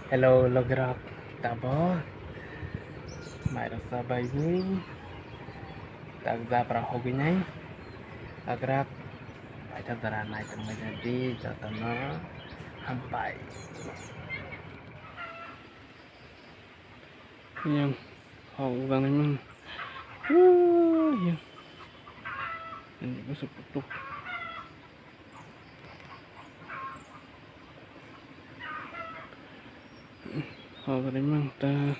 Hello, lograp tabo. Mai rasa bayi. Tak zapra hobi nyai. Agrap. Baca zara naik ke menjadi jatana hampai. Yang hau bang memang. Yang ini masuk tutup. Hau memang ta.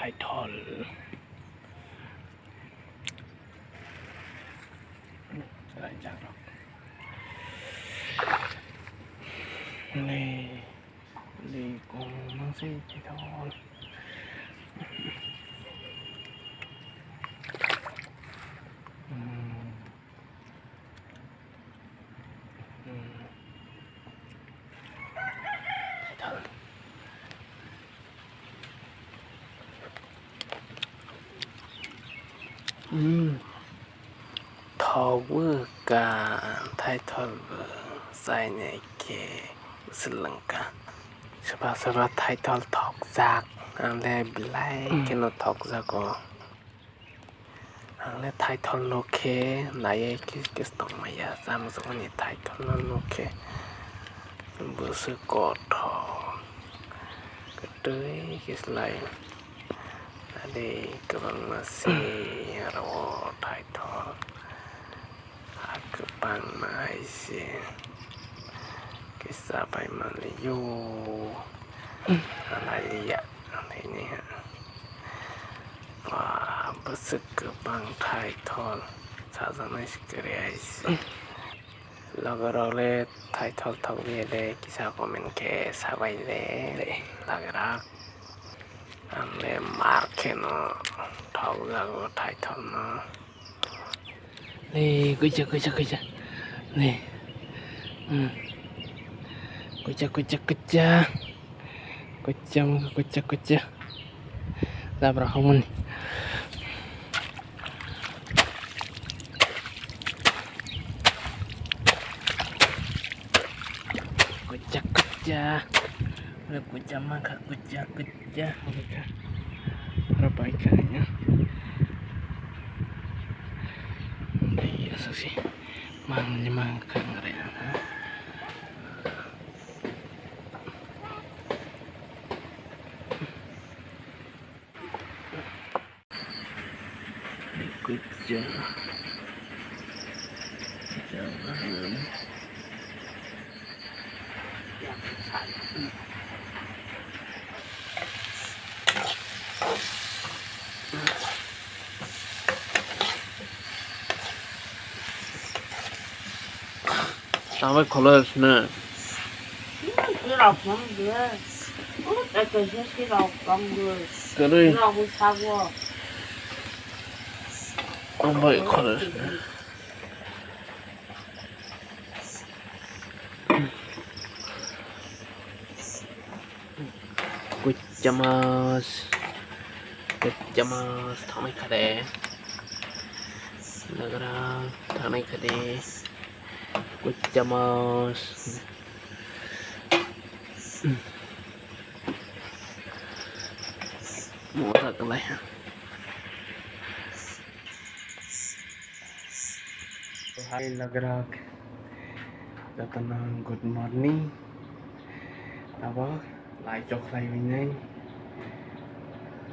Title. Lanjut. Lì con nó sẽ chỉ thôi. Title. Tower ka title sai này ke Sri Lanka. Sebab title talk zak, angle bilai keno talk zako. Angle title no ke, naye kis tong maya sam zoni title no ke. Busu koto. tới cái slide đây các bạn mà xem rồi thay thọ các bạn mà hay xem cái sao phải mà lấy vô lại đi ạ thế này hả và bớt sức các bạn thay thọ sao ra này cái này Logorole title thâu về đây kisah komen ke sabai le lagrak amle marke no thâu gago title no nih kuja nih kuja Jabora Hokmani kuja udah kuja maka kuja mereka berapa ikannya iya sih mangnya makan mereka kuja jangan sampai kolos na Sirop lắm kìa. Tại tôi sẽ sirop con người. cái đây Sirop cũng sao quá. sampai kolos na kujamas tanai kade negara tanai kade kujamas murah kelai hai lagrak datang good morning apa Laichokholaimani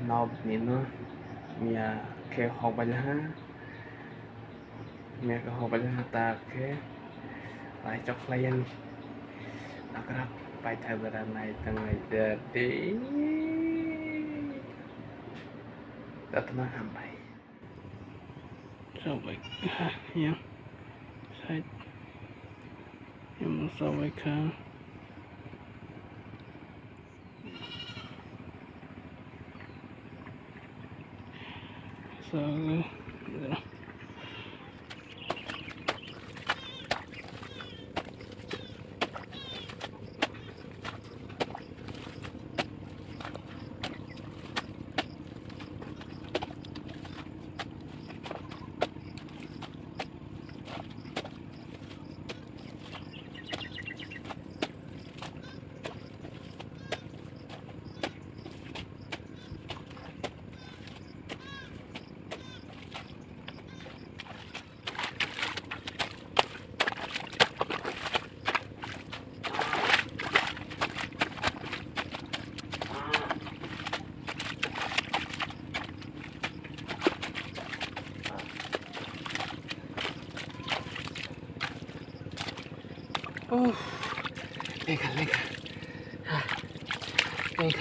Nokni no mia ke hobalha ta ke Laichokholaimani lagrak pai thai này tangai jadi datang hambai sampai yang saya yang sampaikan selalu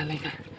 lega